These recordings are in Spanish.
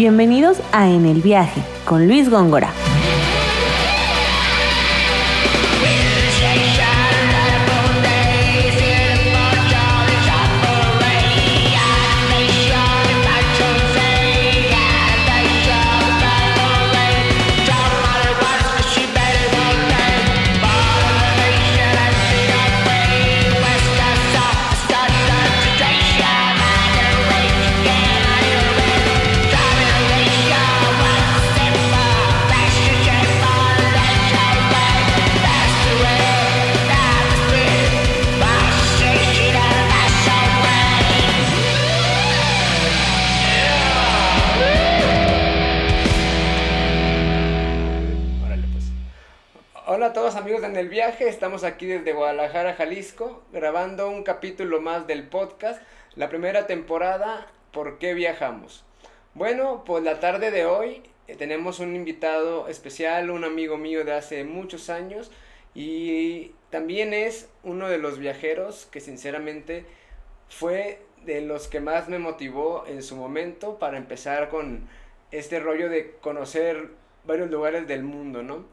Bienvenidos a En el Viaje con Luis Góngora. Hola a todos amigos de En el Viaje, estamos aquí desde Guadalajara, Jalisco, grabando un capítulo más del podcast, la primera temporada, ¿Por qué viajamos? Bueno, pues la tarde de hoy tenemos un invitado especial, un amigo mío de hace muchos años y también es uno de los viajeros que sinceramente fue de los que más me motivó en su momento para empezar con este rollo de conocer varios lugares del mundo, ¿no?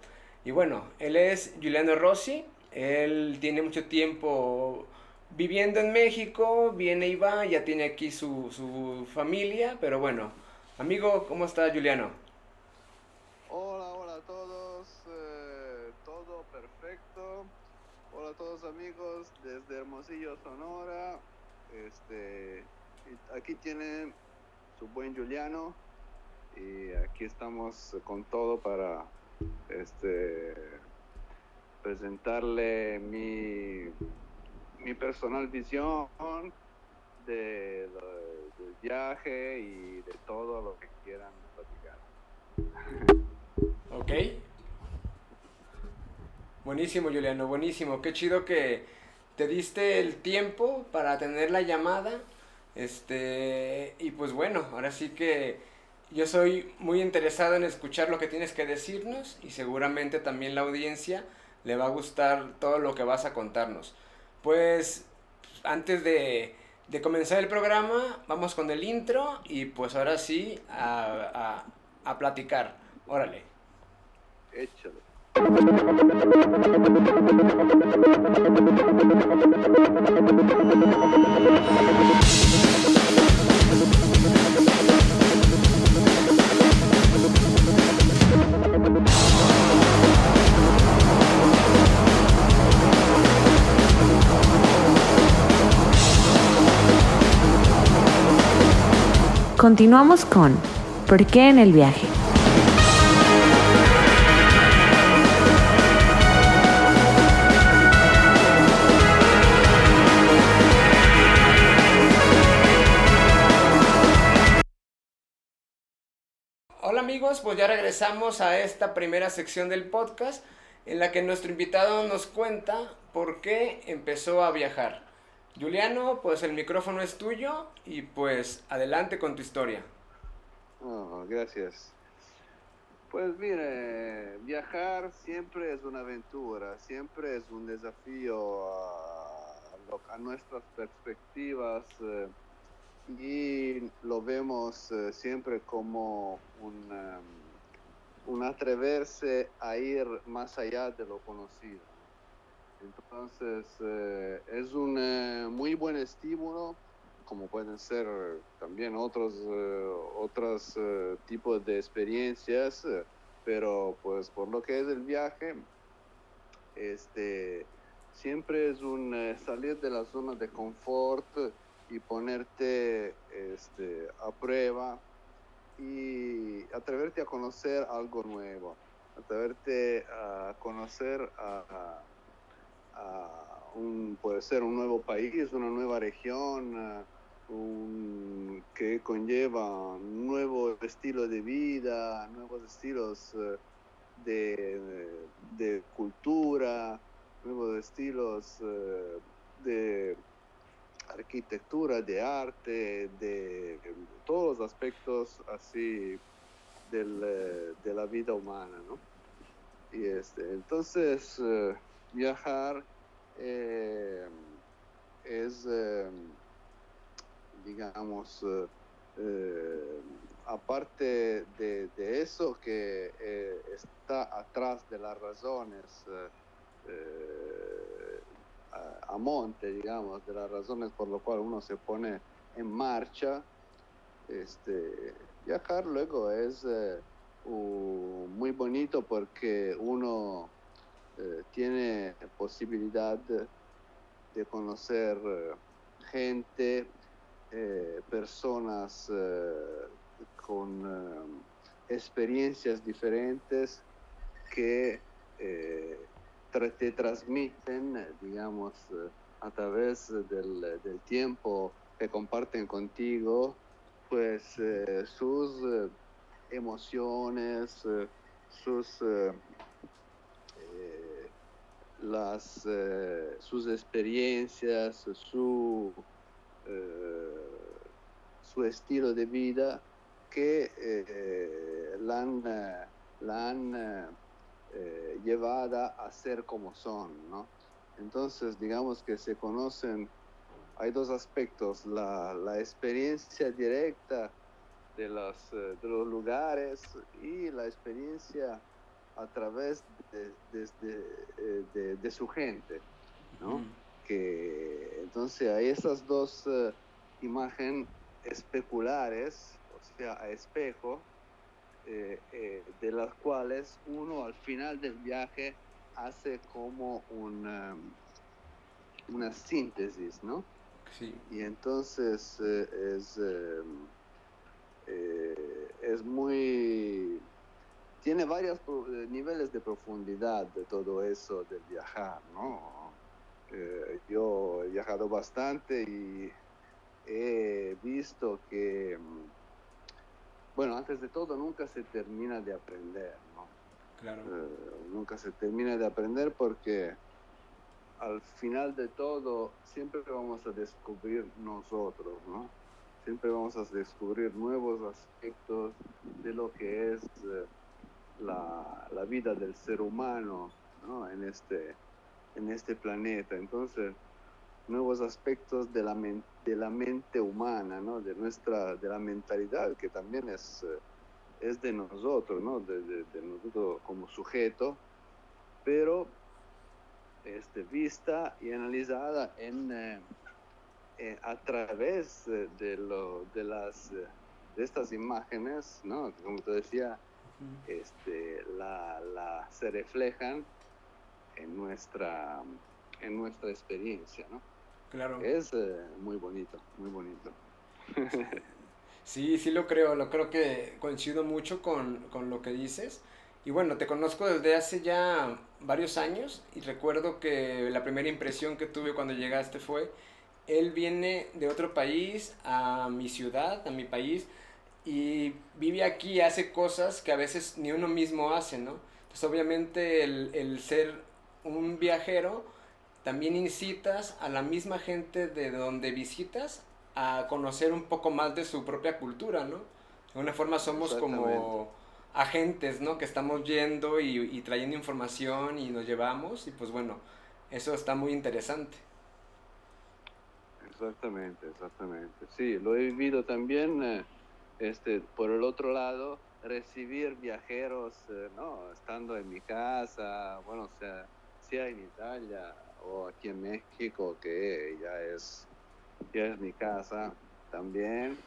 Y bueno, él es Giuliano Rossi, él tiene mucho tiempo viviendo en México, viene y va, ya tiene aquí su familia, pero bueno, amigo, ¿cómo está Giuliano? Hola a todos, todo perfecto. Hola a todos amigos desde Hermosillo, Sonora. Aquí tienen su buen Giuliano y aquí estamos con todo para presentarle mi personal visión del viaje y de todo lo que quieran platicar. Ok. Buenísimo, Juliano, buenísimo. Qué chido que te diste el tiempo para tener la llamada. Y pues bueno, ahora sí que yo soy muy interesado en escuchar lo que tienes que decirnos y seguramente también la audiencia le va a gustar todo lo que vas a contarnos. Pues antes de comenzar el programa, vamos con el intro y pues ahora sí a platicar. Órale. Échale. Continuamos con ¿Por qué en el viaje? Hola amigos, pues ya regresamos a esta primera sección del podcast en la que nuestro invitado nos cuenta por qué empezó a viajar. Juliano, pues el micrófono es tuyo y pues adelante con tu historia. Oh, gracias. Pues mire, viajar siempre es una aventura, siempre es un desafío a nuestras perspectivas y lo vemos siempre como un atreverse a ir más allá de lo conocido. Entonces, es un muy buen estímulo, como pueden ser también otros tipos de experiencias, pero pues por lo que es el viaje, siempre es un salir de la zona de confort y ponerte a prueba y atreverte a conocer algo nuevo, atreverte a conocer puede ser un nuevo país, una nueva región, que conlleva un nuevo estilo de vida, nuevos estilos de cultura, nuevos estilos de arquitectura, de arte, de todos los aspectos así de la vida humana, ¿no? Y entonces viajar es, digamos, eh, aparte de eso que está atrás de las razones a monte, digamos, de las razones por lo cual uno se pone en marcha, viajar luego es muy bonito porque uno tiene posibilidad de conocer gente, personas con experiencias diferentes que te transmiten, digamos, a través del tiempo que comparten contigo, pues sus emociones, sus sus experiencias, su estilo de vida que la han llevada a ser como son, ¿no? Entonces, digamos que se conocen, hay dos aspectos, la experiencia directa de los lugares y la experiencia a través de su gente, ¿no? Que entonces hay esas dos imágenes especulares, o sea, a espejo, de las cuales uno al final del viaje hace como una síntesis, ¿no? Sí. Y entonces es muy... Tiene varios niveles de profundidad de todo eso del viajar, ¿no? Yo he viajado bastante y he visto que, bueno, antes de todo, nunca se termina de aprender, ¿no? Claro. Nunca se termina de aprender porque al final de todo siempre vamos a descubrir nosotros, ¿no? Siempre vamos a descubrir nuevos aspectos de lo que es la vida del ser humano, ¿no? en este planeta. Entonces, nuevos aspectos de la mente humana, ¿no? De la mentalidad, que también es de nosotros, ¿no? De nosotros como sujeto, pero vista y analizada a través de estas imágenes, ¿no? Como te decía, se reflejan en nuestra experiencia, ¿no? Claro. Es muy bonito, muy bonito. Sí, sí lo creo que coincido mucho con lo que dices. Y bueno, te conozco desde hace ya varios años y recuerdo que la primera impresión que tuve cuando llegaste fue, él viene de otro país a mi ciudad, a mi país, y vive aquí y hace cosas que a veces ni uno mismo hace, ¿no? Entonces obviamente el ser un viajero también incitas a la misma gente de donde visitas a conocer un poco más de su propia cultura, ¿no? De alguna forma somos Exactamente, como agentes, ¿no? Que estamos yendo y trayendo información y nos llevamos y pues bueno, eso está muy interesante. exactamente. Sí, lo he vivido también, por el otro lado, recibir viajeros, ¿no? Estando en mi casa, bueno, sea en Italia o aquí en México, que ya es mi casa también.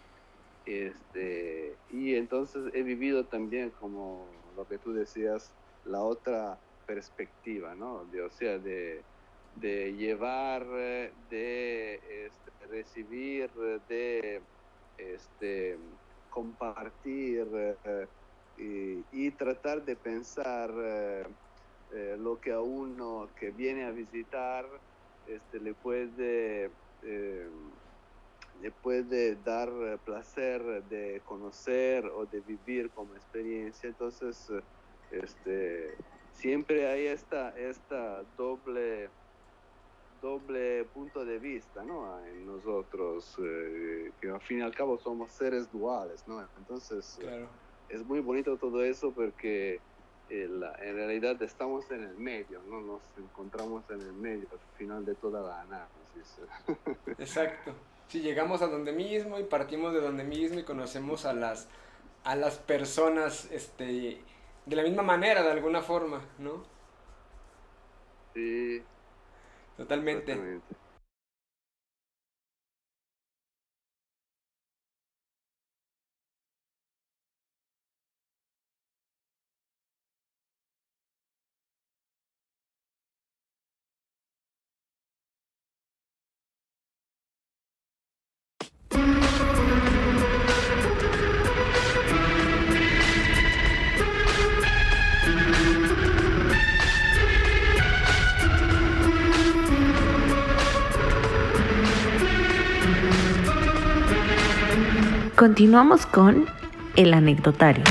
Y entonces he vivido también, como lo que tú decías, la otra perspectiva, ¿no? O sea, de llevar, recibir, de compartir y tratar de pensar lo que a uno que viene a visitar le eh, le puede dar placer de conocer o de vivir como experiencia. Entonces, siempre hay esta doble punto de vista, ¿no? En nosotros, que al fin y al cabo somos seres duales, ¿no? Entonces, Claro. es muy bonito todo eso porque en realidad estamos en el medio, ¿no? Nos encontramos en el medio al final de toda la análisis. Exacto. Sí, llegamos a donde mismo y partimos de donde mismo y conocemos a las personas, de la misma manera, de alguna forma, ¿no? Sí, Totalmente. exactamente. Continuamos con el anecdotario.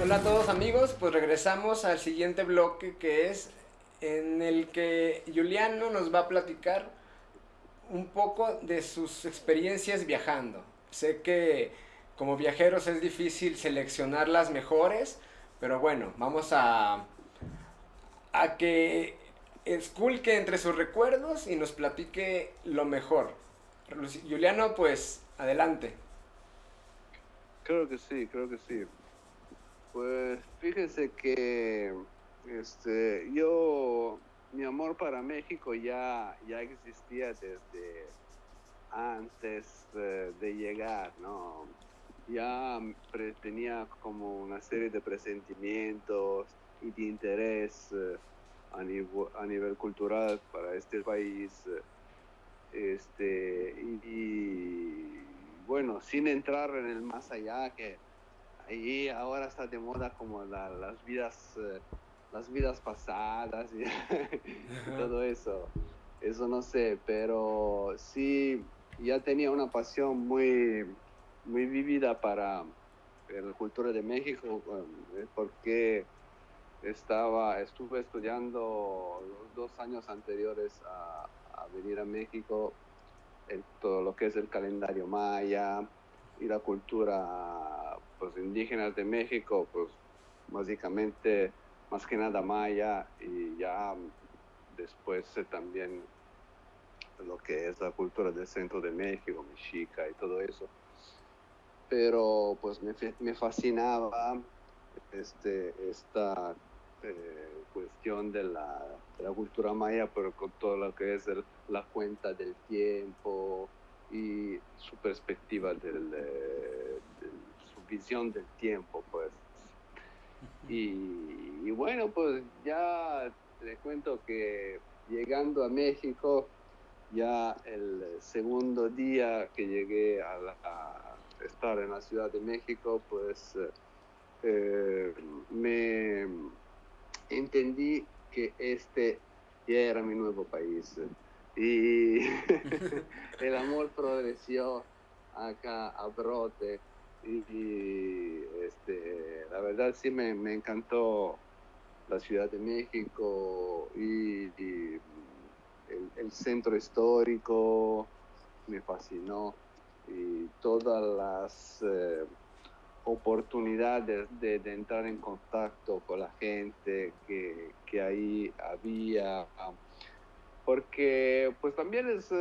Hola a todos amigos, pues regresamos al siguiente bloque que es en el que Juliano nos va a platicar un poco de sus experiencias viajando. Sé que como viajeros es difícil seleccionar las mejores, pero bueno, vamos a que esculque entre sus recuerdos y nos platique lo mejor. Juliano, pues adelante. Creo que sí, creo que sí. Pues fíjese que mi amor para México ya existía desde antes de llegar, ¿no? Ya tenía como una serie de presentimientos y de interés a nivel cultural para este país. Bueno, sin entrar en el más allá, que ahí ahora está de moda como las vidas pasadas y, y todo eso. Eso no sé, pero sí, ya tenía una pasión muy vivida para la cultura de México, porque estuve estudiando los 2 años anteriores a venir a México todo lo que es el calendario maya y la cultura pues indígena de México, pues básicamente más que nada maya, y ya después también lo que es la cultura del centro de México, mexica y todo eso. Pero pues me fascinaba esta cuestión de la cultura maya, pero con todo lo que es la cuenta del tiempo y su perspectiva su visión del tiempo, pues. Y bueno, pues ya te cuento que llegando a México, ya el segundo día que llegué a estar en la Ciudad de México, pues me entendí que este ya era mi nuevo país. Y el amor progresó acá a brote. La verdad sí me encantó la Ciudad de México y el centro histórico me fascinó, y todas las oportunidades de entrar en contacto con la gente que ahí había, porque pues también es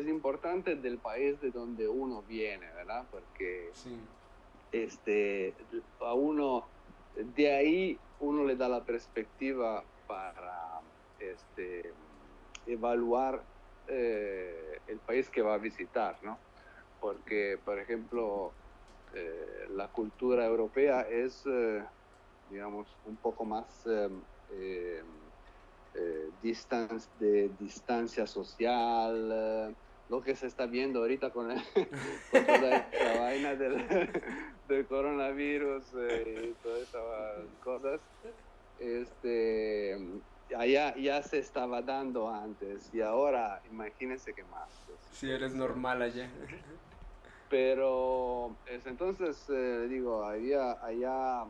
importante del país de donde uno viene, ¿verdad? Porque Sí. a uno, de ahí uno le da la perspectiva para evaluar el país que va a visitar, ¿no? Porque, por ejemplo, la cultura europea es, digamos, un poco más de distancia social, lo que se está viendo ahorita con, con toda esta vaina del coronavirus y todas esas cosas. Allá ya se estaba dando antes, y ahora imagínense qué más. Si eres normal allá. Pero entonces, digo, allá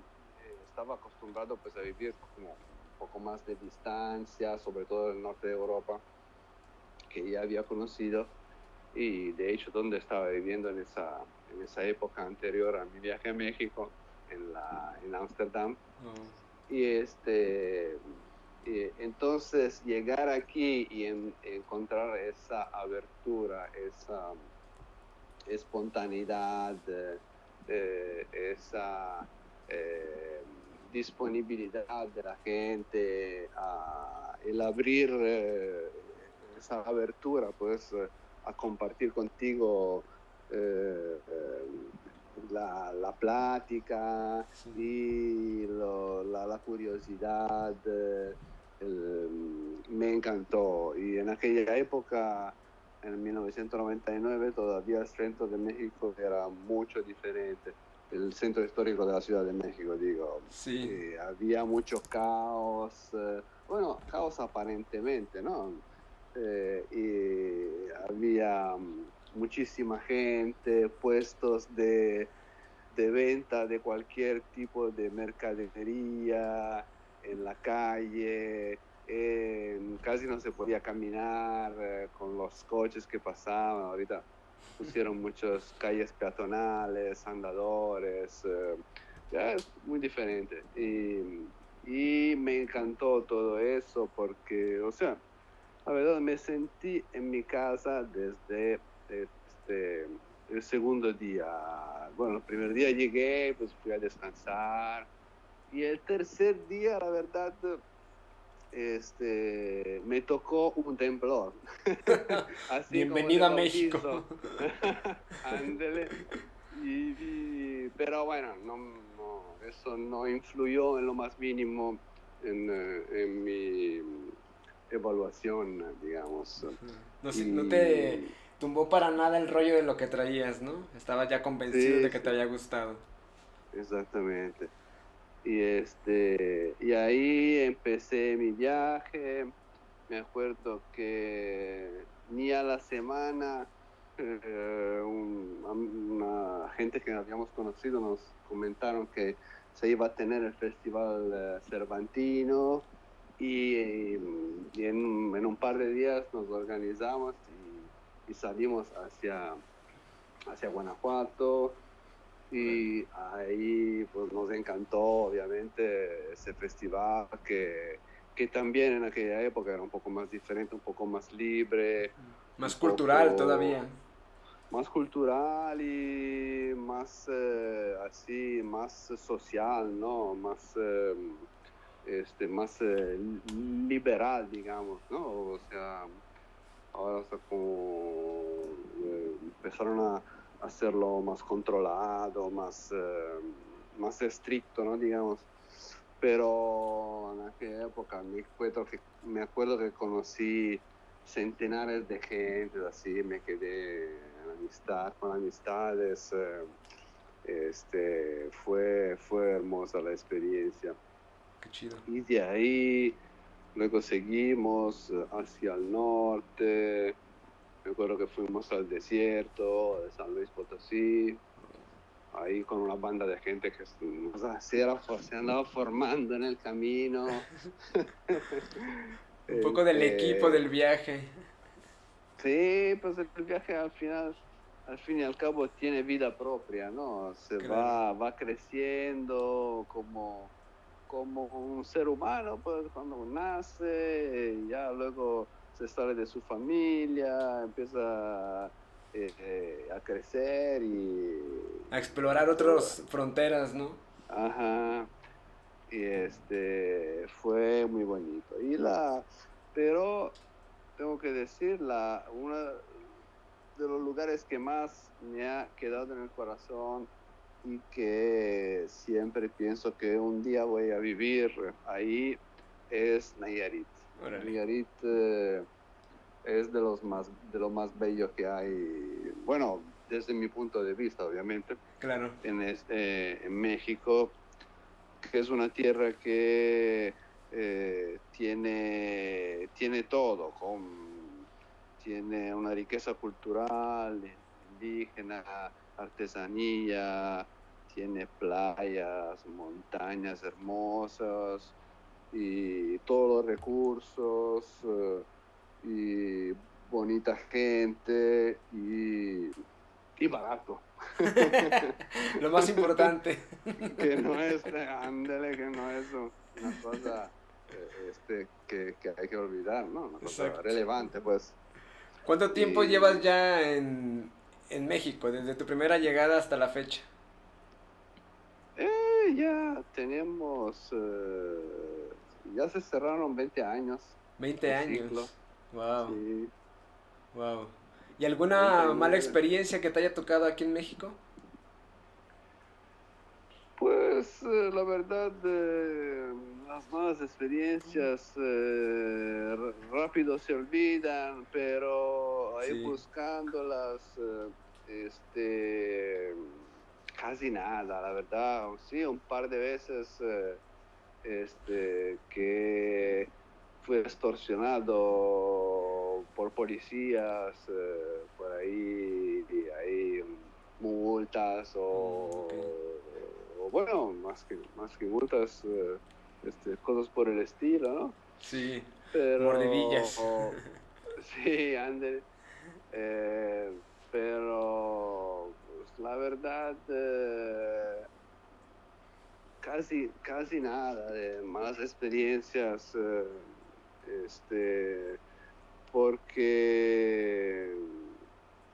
estaba acostumbrado pues a vivir como un poco más de distancia, sobre todo en el norte de Europa, que ya había conocido. y de hecho donde estaba viviendo en esa época anterior a mi viaje a México, en Ámsterdam. Y entonces llegar aquí y encontrar esa abertura, esa espontaneidad, esa disponibilidad de la gente, el abrir esa abertura, pues, a compartir contigo la plática y la curiosidad. Me encantó. Y en aquella época, en 1999, todavía el centro de México era mucho diferente. El centro histórico de la Ciudad de México, digo. Sí. Había mucho caos, bueno, caos aparentemente, ¿no? Y había muchísima gente, puestos de venta de cualquier tipo de mercadería en la calle, casi no se podía caminar con los coches que pasaban. Ahorita pusieron muchas calles peatonales, andadores, ya es muy diferente. Y me encantó todo eso porque, o sea, la verdad me sentí en mi casa desde el segundo día. Bueno, el primer día llegué, pues fui a descansar. Y el tercer día, la verdad, me tocó un temblor. Así como de Bienvenido a México. bautizo. Ándele. Pero bueno, eso no influyó en lo más mínimo en mi evaluación, digamos. No te tumbó para nada el rollo de lo que traías, ¿no? Estabas ya convencido Sí, de que te sí, había gustado. exactamente. Y ahí empecé mi viaje. Me acuerdo que ni a la semana una gente que habíamos conocido nos comentaron que se iba a tener el Festival Cervantino y en un par de días nos organizamos y salimos hacia Guanajuato. Y ahí pues nos encantó obviamente ese festival que también en aquella época era un poco más diferente, un poco más libre, un Más cultural poco todavía. más cultural y más así, más social, ¿no? Más liberal, digamos, ¿no? O sea, ahora está como empezaron a hacerlo más controlado, más estricto, ¿no? Digamos. Pero en aquella época me acuerdo que conocí centenares de gente, así me quedé con amistades. Fue hermosa la experiencia. Qué chido. Y de ahí luego seguimos hacia el norte. Me acuerdo que fuimos al desierto de San Luis Potosí, ahí con una banda de gente que se andaba formando en el camino. Un poco del equipo del viaje. Sí, pues el viaje al fin y al cabo tiene vida propia, ¿no? Claro. Va creciendo como un ser humano, pues cuando nace, ya luego se sale de su familia, empieza a crecer A explorar otras fronteras, ¿no? Ajá, y fue muy bonito. Pero tengo que decir, uno de los lugares que más me ha quedado en el corazón y que siempre pienso que un día voy a vivir ahí es Nayarit. Órale. Nayarit es de lo más bello que hay, bueno, desde mi punto de vista, obviamente, Claro. en México, que es una tierra que tiene todo, tiene una riqueza cultural, indígena, artesanía, tiene playas, montañas hermosas y todos los recursos y bonita gente y barato. Lo más importante. Que no es, ándale, que no es una cosa que hay que olvidar, ¿no? Una cosa Exacto. relevante, pues. ¿Cuánto tiempo Y llevas ya en México, desde tu primera llegada hasta la fecha? ya tenemos, ya se cerraron 20 años 20 el años. ciclo. Wow, Sí, wow. ¿Y alguna mala 99. experiencia que te haya tocado aquí en México? Pues la verdad, las malas experiencias rápido se olvidan, pero ahí Sí, buscándolas, casi nada, la verdad. Sí, un par de veces que fui extorsionado por policías, por ahí, y hay multas ok. o bueno, más que multas, cosas por el estilo, ¿no? Sí, mordidillas. Pero sí, Ander, eh, pero pues, la verdad, casi nada de malas experiencias, porque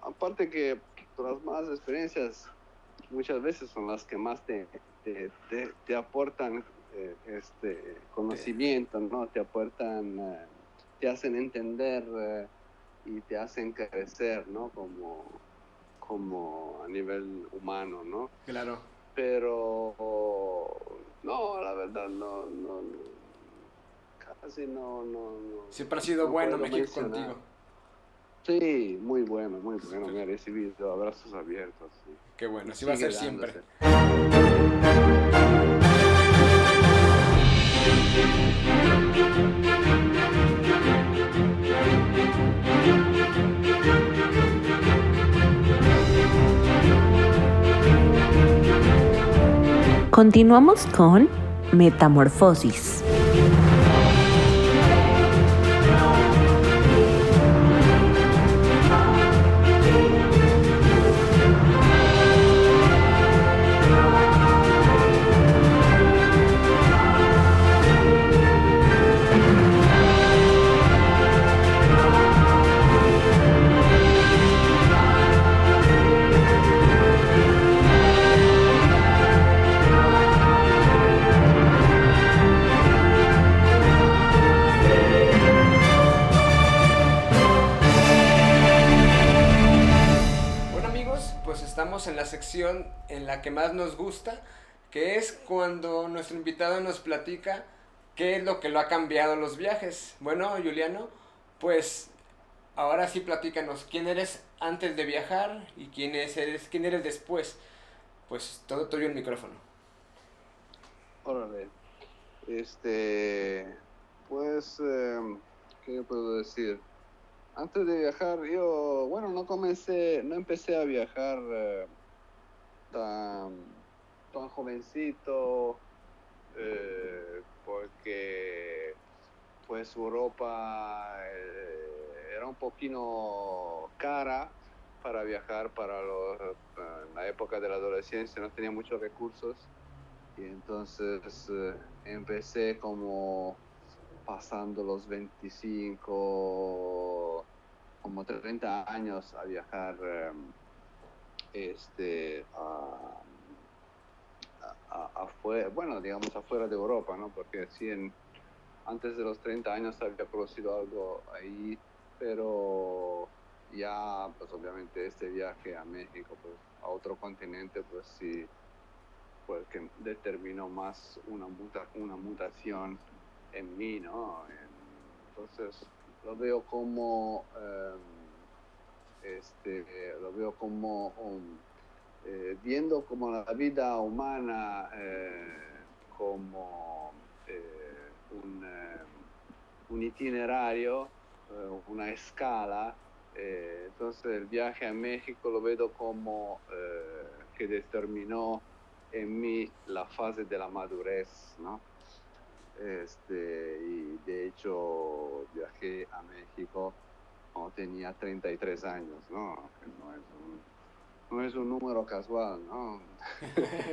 aparte que las malas experiencias muchas veces son las que más te aportan Te- conocimiento, ¿no? Te aportan, te hacen entender y te hacen crecer, ¿no? Como a nivel humano, ¿no? Claro. Pero no, la verdad casi Siempre ha sido no bueno puedo México mencionar. contigo. Sí, muy bueno, Súper. me ha recibido abrazos abiertos Qué bueno, y así va a sigue ser siempre. dándose. Continuamos con Metamorfosis. Bueno amigos, pues estamos en la sección en la que más nos gusta, que es cuando nuestro invitado nos platica qué es lo que lo ha cambiado los viajes. Bueno, Juliano, pues ahora sí platícanos quién eres antes de viajar y quién eres después. Pues todo tuyo el micrófono. Órale, pues, ¿qué puedo decir? Antes de viajar, yo, bueno, no empecé a viajar tan, tan jovencito, porque pues Europa era un poquito cara para viajar en la época de la adolescencia, no tenía muchos recursos y entonces empecé como pasando los 25, como 30 años a viajar afuera, bueno, digamos afuera de Europa, ¿no? Porque sí, antes de los 30 años había conocido algo ahí, pero ya, pues obviamente este viaje a México, pues a otro continente, pues sí, pues que determinó más una mutación en mí, ¿no? Entonces lo veo como, viendo como la vida humana como un itinerario, una escala. Entonces el viaje a México lo veo como que determinó en mí la fase de la madurez, ¿no? Y de hecho viajé a México cuando tenía 33 años, ¿no? Que no es un número casual, ¿no?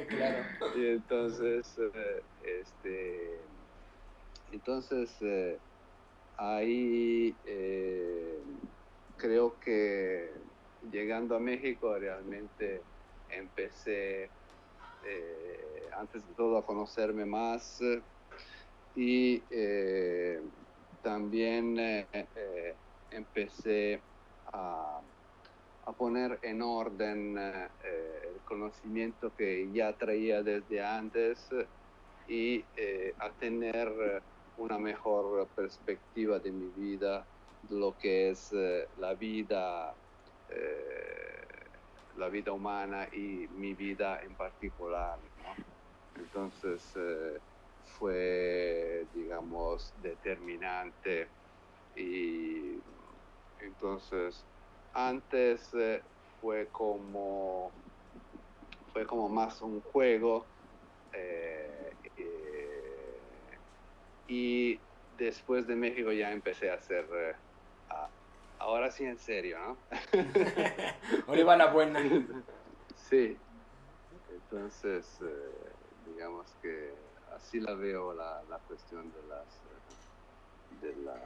Claro. Y entonces, ahí creo que llegando a México realmente empecé, antes de todo, a conocerme más y también empecé a, a poner en orden el conocimiento que ya traía desde antes y a tener una mejor perspectiva de mi vida, de lo que es la vida humana y mi vida en particular, ¿no? Entonces fue, digamos, determinante y entonces antes fue como más un juego y después de México ya empecé a hacer ahora sí en serio, ¿no? Ahora iba la buena. Sí, entonces digamos que así la veo la cuestión de la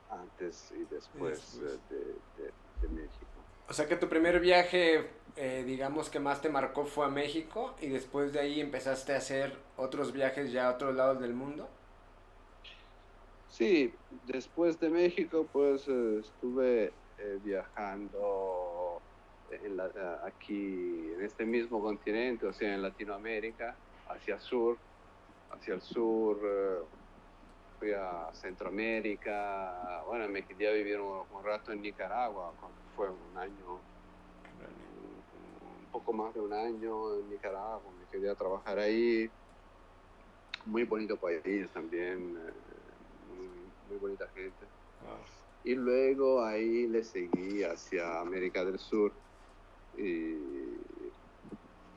antes y después de México. O sea que tu primer viaje, digamos que más te marcó fue a México y después de ahí empezaste a hacer otros viajes ya a otros lados del mundo. Sí, después de México pues estuve viajando aquí en este mismo continente, o sea, en Latinoamérica, hacia el sur, fui a Centroamérica, bueno, me quedé a vivir un rato en Nicaragua, fue un año, un poco más de un año en Nicaragua, me quedé a trabajar ahí, muy bonito país también, muy bonita gente. Wow. Y luego ahí le seguí hacia América del Sur, y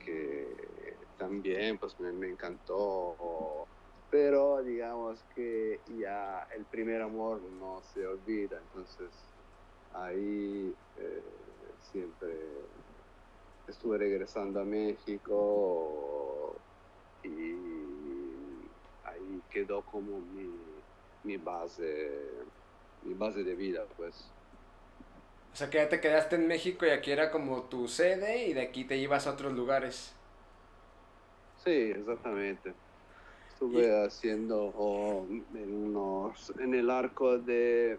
que también pues me encantó, pero digamos que ya el primer amor no se olvida, entonces ahí siempre estuve regresando a México y ahí quedó como mi base de vida, pues. O sea que ya te quedaste en México y aquí era como tu sede y de aquí te ibas a otros lugares. Sí, exactamente. Y, Estuve haciendo en el arco de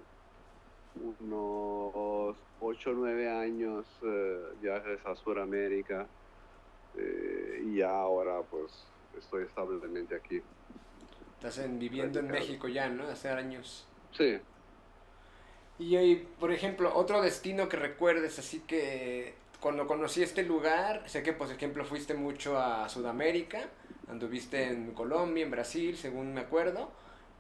unos 8 o 9 años viajes a Sudamérica y ya ahora pues estoy establemente aquí, estás viviendo en radicado. México ya, ¿no? Hace años. Sí, Y, por ejemplo, otro destino que recuerdes, así que cuando conocí este lugar, sé que, por ejemplo, fuiste mucho a Sudamérica, anduviste en Colombia, en Brasil, según me acuerdo,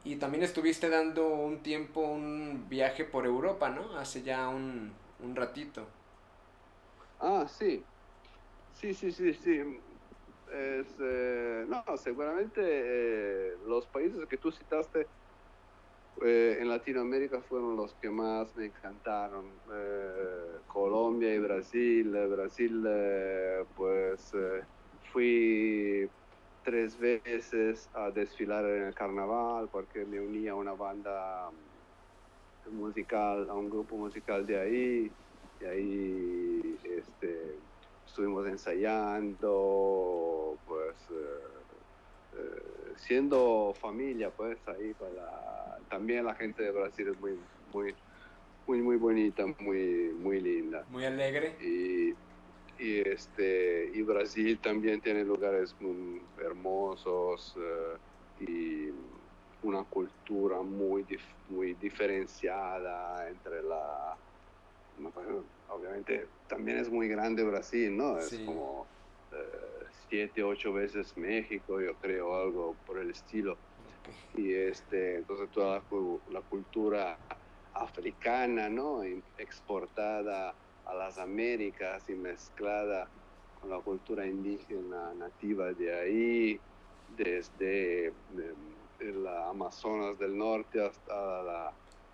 y también estuviste dando un tiempo, un viaje por Europa, ¿no? Hace ya un ratito. sí, sí. No, seguramente los países que tú citaste en Latinoamérica fueron los que más me encantaron. Colombia y Brasil. Brasil, pues fui 3 veces a desfilar en el carnaval porque me uní a una banda musical, a un grupo musical de ahí. Y ahí estuvimos ensayando, pues siendo familia, pues ahí también la gente de Brasil es muy bonita, muy linda. Muy alegre. Y Brasil también tiene lugares muy hermosos y una cultura muy diferenciada obviamente también es muy grande Brasil, ¿no? Es Sí. como 7, 8 veces México, yo creo, algo por el estilo. Y entonces toda la cultura africana, ¿no? Exportada a las Américas y mezclada con la cultura indígena nativa de ahí, desde el Amazonas del norte hasta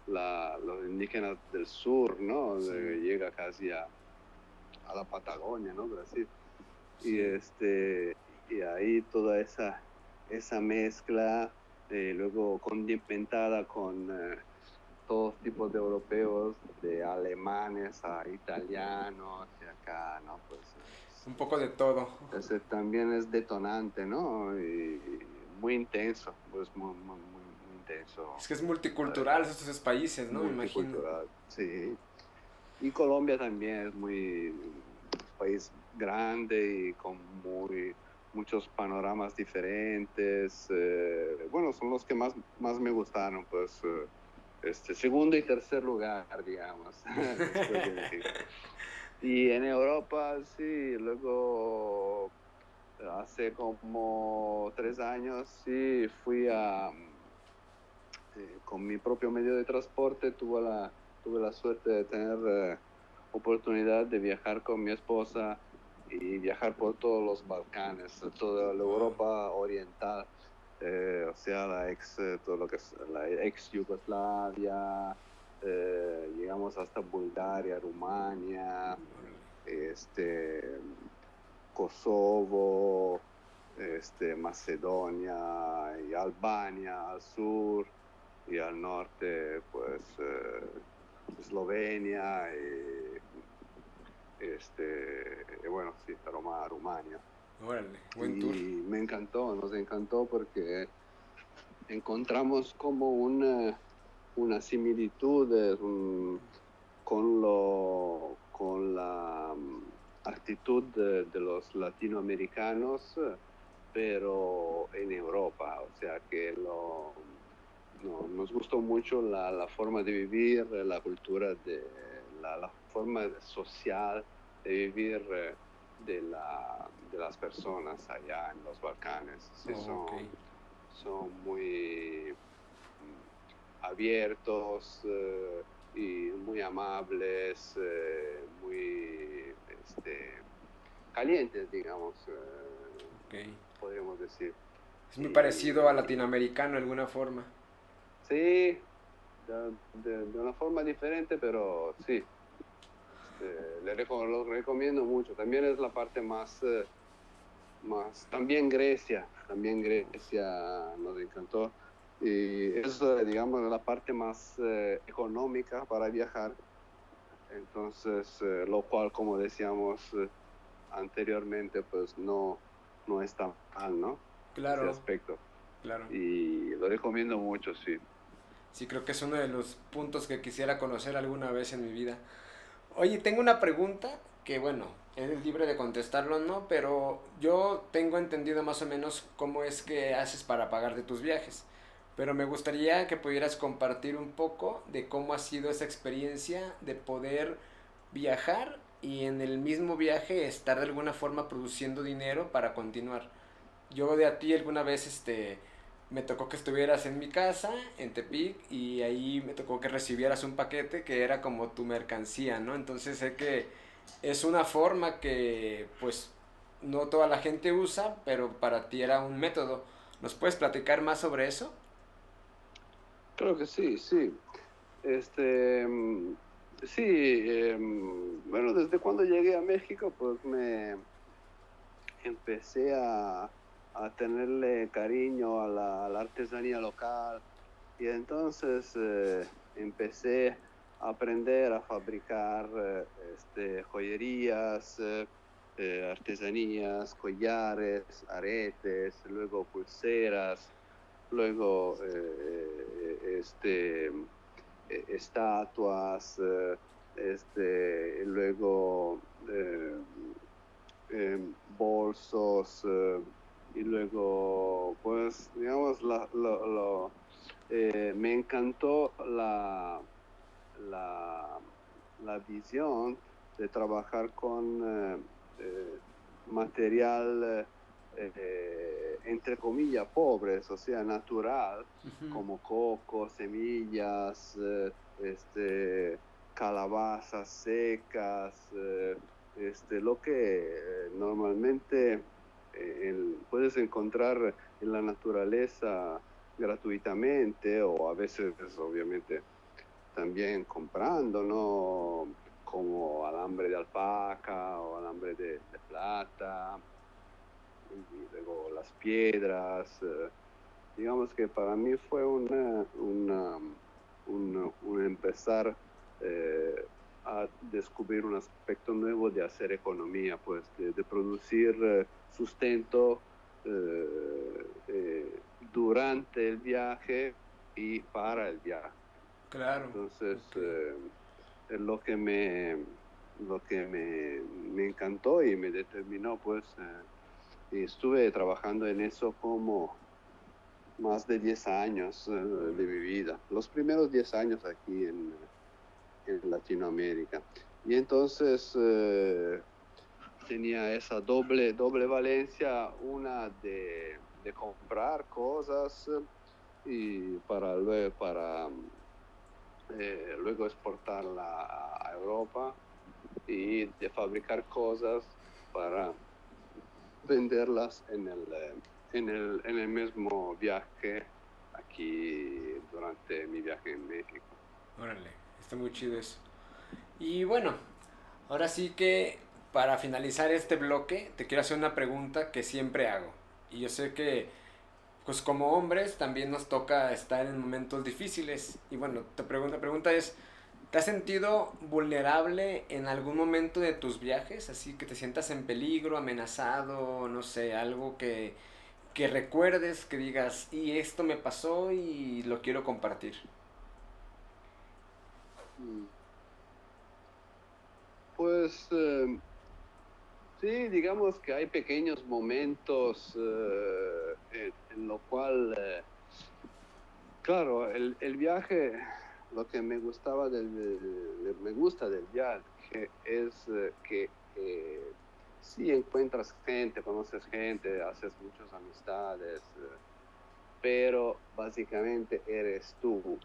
los indígenas del sur, ¿no? Sí. Llega casi a la Patagonia, ¿no? Brasil. Sí. Y ahí toda esa mezcla, luego condimentada con todos tipos de europeos, de alemanes a italianos, y acá, ¿no? Pues Un poco de todo. ese también es detonante, ¿no? Y muy intenso, pues muy intenso. Es que es multicultural esos países, ¿no? Me imagino. Multicultural, sí. Y Colombia también es un país grande y con muchos panoramas diferentes. Bueno, son los que más me gustaron, pues segundo y tercer lugar, digamos. Después de México. Y en Europa, sí, luego hace como 3 años, sí, fui con mi propio medio de transporte, tuve la suerte de tener oportunidad de viajar con mi esposa y viajar por todos los Balcanes, toda la Europa oriental, o sea, todo lo que es la ex Yugoslavia, llegamos hasta Bulgaria, Rumania, Kosovo, Macedonia y Albania al sur, y al norte pues Eslovenia y bueno, sí, Rumania. Órale, buen Y tour. nos encantó porque encontramos como una similitud con la actitud de los latinoamericanos, pero en Europa, o sea que nos gustó mucho la forma de vivir, la cultura, la forma social de vivir de las personas allá en los Balcanes. Sí, Okay. son muy abiertos y muy amables, muy calientes, digamos, Okay. podríamos decir. Es muy parecido al latinoamericano de alguna forma. Sí, de una forma diferente, pero sí, lo recomiendo mucho. También es la parte más, también Grecia nos encantó. Y eso, digamos, es la parte más económica para viajar. Entonces, lo cual, como decíamos anteriormente, pues no está mal, ¿no? Claro, Ese aspecto. claro. Y lo recomiendo mucho, sí. Sí, creo que es uno de los puntos que quisiera conocer alguna vez en mi vida. Oye, tengo una pregunta que, bueno, eres libre de contestarlo o no, pero yo tengo entendido más o menos cómo es que haces para pagar de tus viajes. Pero me gustaría que pudieras compartir un poco de cómo ha sido esa experiencia de poder viajar y en el mismo viaje estar de alguna forma produciendo dinero para continuar. Yo de a ti alguna vez me tocó que estuvieras en mi casa, en Tepic, y ahí me tocó que recibieras un paquete que era como tu mercancía, ¿no? Entonces sé que es una forma que pues no toda la gente usa, pero para ti era un método. ¿Nos puedes platicar más sobre eso? Creo que sí, sí. Sí, bueno, desde cuando llegué a México, pues me empecé a tenerle cariño a la artesanía local, y entonces empecé a aprender a fabricar joyerías, artesanías, collares, aretes, luego pulseras, luego estatuas, luego bolsos, y luego, pues, digamos, me encantó la, la visión de trabajar con material, entre comillas, pobres, o sea, natural, como coco, semillas, calabazas secas, lo que normalmente puedes encontrar en la naturaleza gratuitamente, o a veces obviamente también comprando, ¿no? Como alambre de alpaca o alambre de plata, y luego las piedras. Digamos que para mí fue un empezar a descubrir un aspecto nuevo de hacer economía, pues de producir sustento durante el viaje y para el viaje. Claro. Entonces, Okay. Es lo que me encantó y me determinó, pues, y estuve trabajando en eso como más de 10 años de mi vida, los primeros 10 años aquí en Latinoamérica. Y entonces tenía esa doble valencia, una de comprar cosas y para luego exportarla a Europa, y de fabricar cosas para venderlas en el mismo viaje aquí durante mi viaje en México. Órale, está muy chido eso. Y bueno, ahora sí que para finalizar este bloque te quiero hacer una pregunta que siempre hago. Y yo sé que pues como hombres también nos toca estar en momentos difíciles. Y bueno, la pregunta es, ¿te has sentido vulnerable en algún momento de tus viajes? Así que te sientas en peligro, amenazado, no sé, algo que recuerdes, que digas, y esto me pasó y lo quiero compartir. Pues sí, digamos que hay pequeños momentos en lo cual, claro, el viaje, lo que me gusta del viaje es que sí encuentras gente, conoces gente, haces muchas amistades, pero básicamente eres tú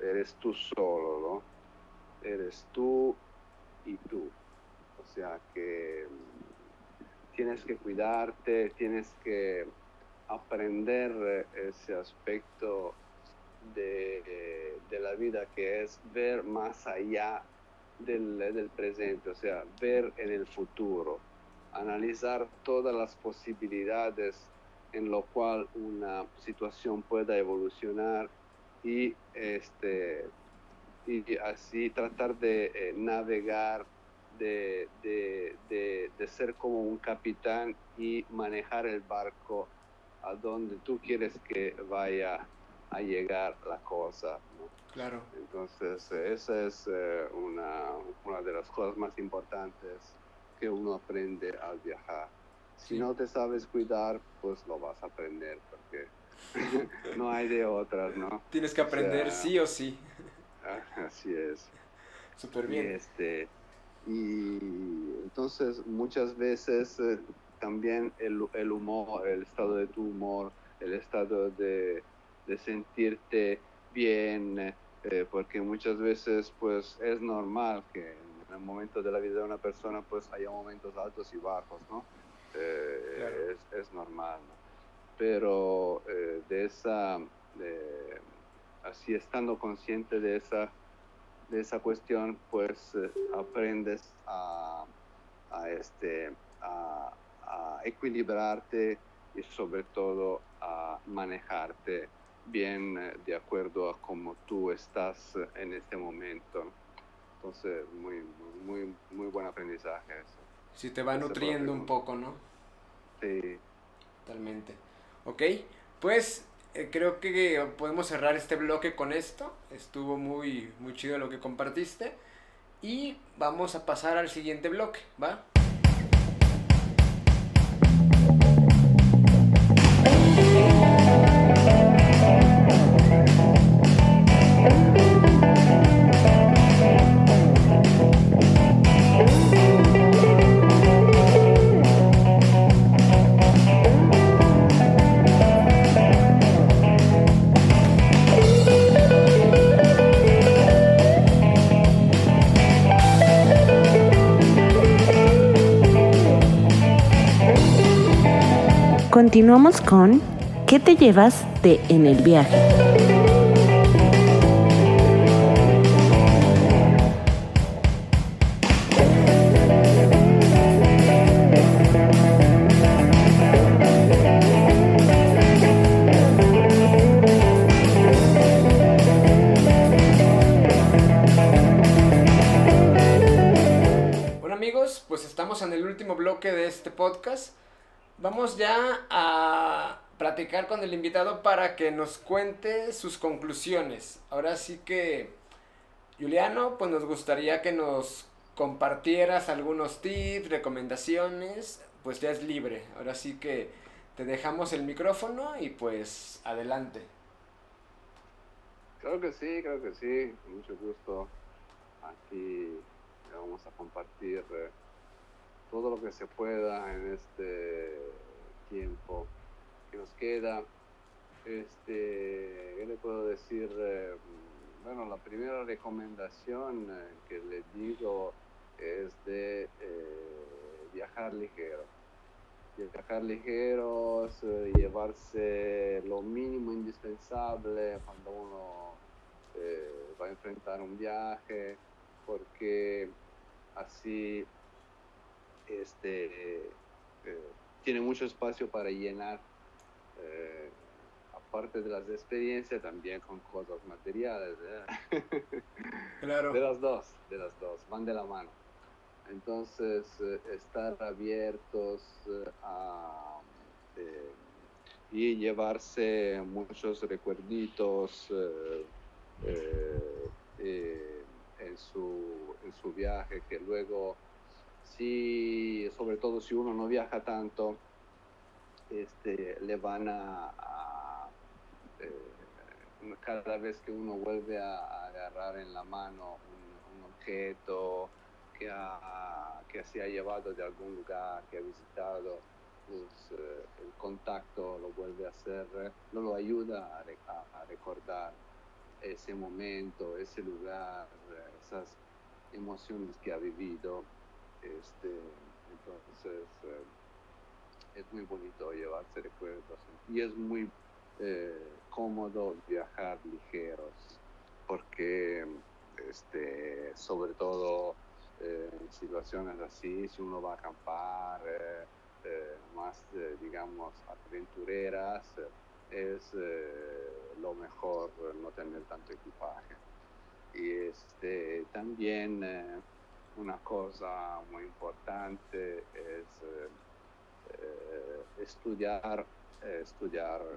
solo, ¿no? Eres tú y tú. O sea que tienes que cuidarte, tienes que aprender ese aspecto de la vida, que es ver más allá del presente, o sea, ver en el futuro, analizar todas las posibilidades en lo cual una situación pueda evolucionar y así tratar de navegar, de ser como un capitán y manejar el barco a donde tú quieres que vaya a llegar la cosa, ¿no? Claro. Entonces, esa es una de las cosas más importantes que uno aprende al viajar. Si Sí. no te sabes cuidar, pues lo vas a aprender, porque no hay de otras, ¿no? Tienes que aprender, O sea, sí o sí. así es. Súper Y bien. y entonces muchas veces también el humor, el estado de tu humor, el estado de sentirte bien, porque muchas veces pues es normal que en el momento de la vida de una persona pues haya momentos altos y bajos, ¿no? Claro. Es normal, ¿no? Pero así estando consciente de esa cuestión, pues aprendes a equilibrarte y sobre todo a manejarte bien de acuerdo a cómo tú estás en este momento. Entonces, muy buen aprendizaje eso. Si te va Esa fue la nutriendo un pregunta. poco, ¿no? Sí. Totalmente. Ok, pues creo que podemos cerrar este bloque con esto. Estuvo muy, muy chido lo que compartiste. Y vamos a pasar al siguiente bloque, ¿va? Continuamos con ¿qué te llevas de en el viaje? podcast. Vamos ya a platicar con el invitado para que nos cuente sus conclusiones. Ahora sí que, Juliano, pues nos gustaría que nos compartieras algunos tips, recomendaciones, pues ya es libre. Ahora sí que te dejamos el micrófono y pues adelante. Creo que sí, creo que sí. Con mucho gusto. Aquí vamos a compartir todo lo que se pueda en este tiempo que nos queda. ¿Qué le puedo decir? Bueno, la primera recomendación que le digo es de viajar ligero. Viajar ligeros, llevarse lo mínimo indispensable cuando uno va a enfrentar un viaje, porque así tiene mucho espacio para llenar, aparte de las experiencias, también con cosas materiales. Claro. De las dos, van de la mano. Entonces, estar abiertos y llevarse muchos recuerditos en su viaje, que luego, sobre todo si uno no viaja tanto, le van cada vez que uno vuelve a agarrar en la mano un objeto que se ha llevado de algún lugar, que ha visitado, pues, el contacto lo vuelve a hacer, lo ayuda a recordar ese momento, ese lugar, esas emociones que ha vivido. Entonces, es muy bonito llevarse recuerdos y es muy cómodo viajar ligeros, porque sobre todo en situaciones así, si uno va a acampar, más digamos aventureras, es lo mejor no tener tanto equipaje. Y también una cosa muy importante es estudiar,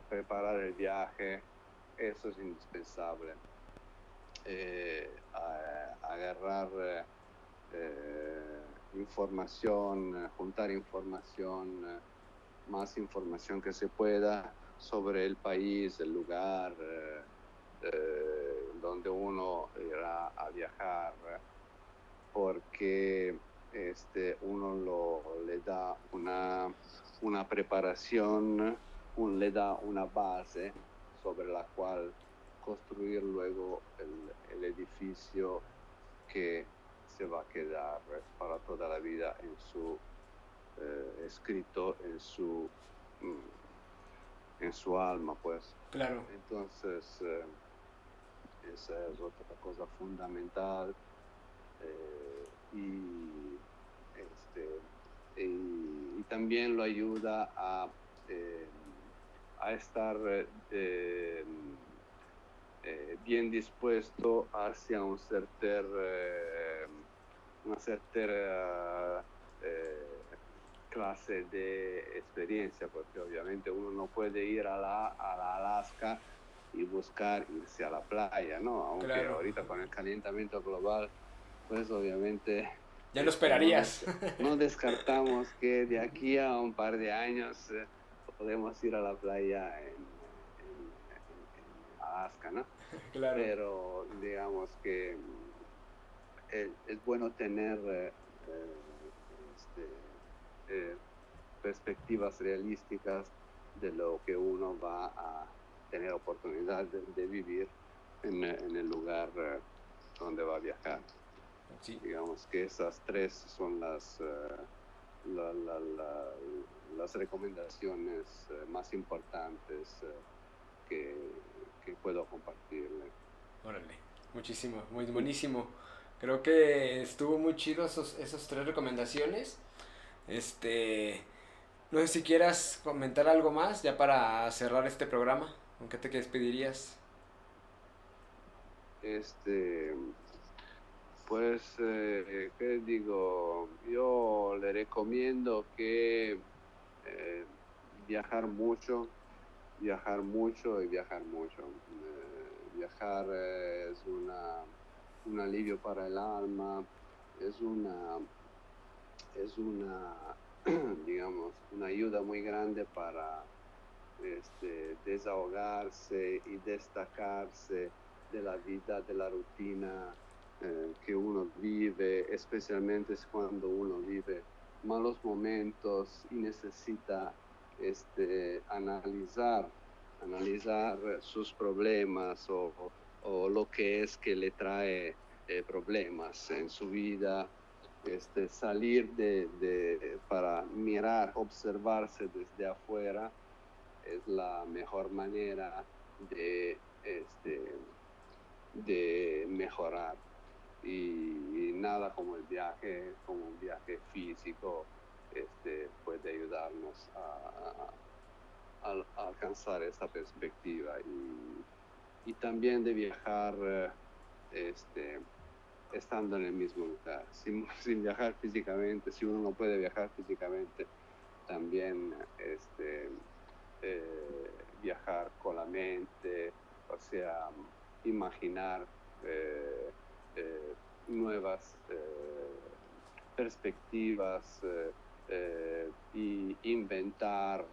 preparar el viaje. Eso es indispensable. Agarrar información, juntar información, más información que se pueda sobre el país, el lugar donde uno irá a viajar, porque uno le da una preparación, le da una base sobre la cual construir luego el edificio que se va a quedar para toda la vida escrito en su alma, pues. Claro. Entonces, esa es otra cosa fundamental. Y también lo ayuda a estar bien dispuesto hacia una cierta clase de experiencia, porque obviamente uno no puede ir a la Alaska y buscar irse a la playa, ¿no? Aunque claro. Ahorita con el calentamiento global, pues obviamente ya lo esperarías. No descartamos que de aquí a un par de años podemos ir a la playa en Alaska, ¿no? Claro. Pero digamos que es bueno tener perspectivas realísticas de lo que uno va a tener oportunidad de vivir en el lugar donde va a viajar. Sí. Digamos que esas tres son las recomendaciones más importantes que puedo compartirle. Órale, muchísimo, muy buenísimo. Creo que estuvo muy chido esos tres recomendaciones. No sé si quieras comentar algo más ya para cerrar este programa. ¿Con qué te despedirías? Pues, ¿qué digo? Yo le recomiendo que viajar mucho y viajar mucho. Viajar es un alivio para el alma, es una digamos, una ayuda muy grande para desahogarse y destacarse de la vida, de la rutina que uno vive, especialmente cuando uno vive malos momentos y necesita analizar sus problemas o lo que es que le trae problemas en su vida. Salir para mirar, observarse desde afuera es la mejor manera de mejorar. Y nada como el viaje, como un viaje físico, puede ayudarnos a alcanzar esa perspectiva y también de viajar estando en el mismo lugar, sin viajar físicamente. Si uno no puede viajar físicamente, también viajar con la mente, o sea, imaginar nuevas perspectivas y inventar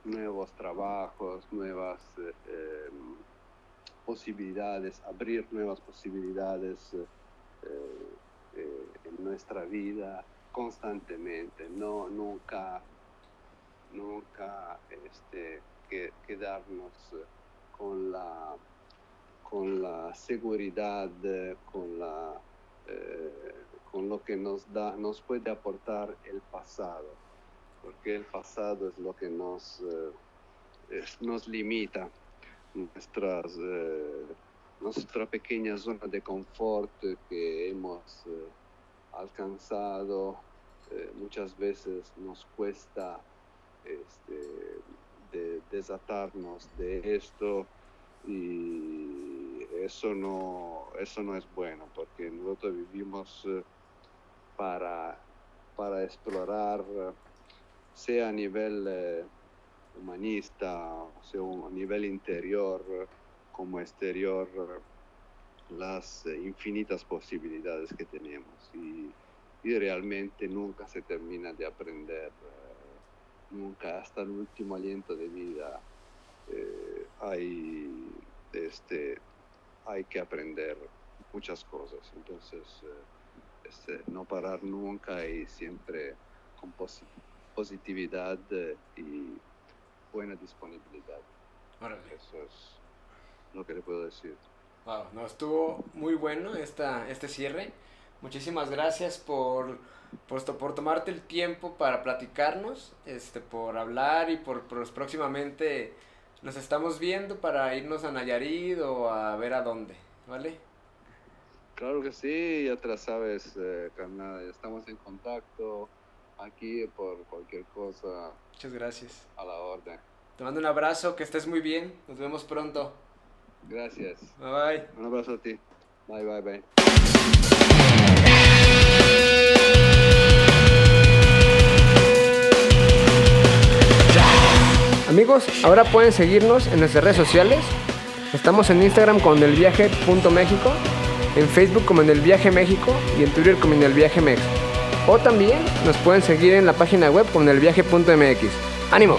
nuevos trabajos, nuevas posibilidades, abrir nuevas posibilidades en nuestra vida constantemente, nunca quedarnos con la seguridad, con lo que nos puede aportar el pasado, porque el pasado es lo que nos limita, nuestra pequeña zona de confort que hemos alcanzado. Muchas veces nos cuesta desatarnos de esto, y eso no es bueno, porque nosotros vivimos para explorar, sea a nivel humanista, sea a nivel interior como exterior, las infinitas posibilidades que tenemos, y realmente nunca se termina de aprender, nunca, hasta el último aliento de vida hay que aprender muchas cosas. Entonces no parar nunca y siempre con positividad y buena disponibilidad. Órale. Eso es lo que le puedo decir. Wow, no, estuvo muy bueno este cierre. Muchísimas gracias por tomarte el tiempo para platicarnos, por hablar, y por próximamente nos estamos viendo para irnos a Nayarit o a ver a dónde, ¿vale? Claro que sí, ya te la sabes, carnal, estamos en contacto aquí por cualquier cosa. Muchas gracias. A la orden. Te mando un abrazo, que estés muy bien, nos vemos pronto. Gracias. Bye bye. Un abrazo a ti. Bye, bye, bye. Amigos, ahora pueden seguirnos en nuestras redes sociales. Estamos en Instagram como enelviaje.mexico, en Facebook como En El Viaje México y en Twitter como En El Viaje Mex. O también nos pueden seguir en la página web como enelviaje.mx. ¡Ánimo!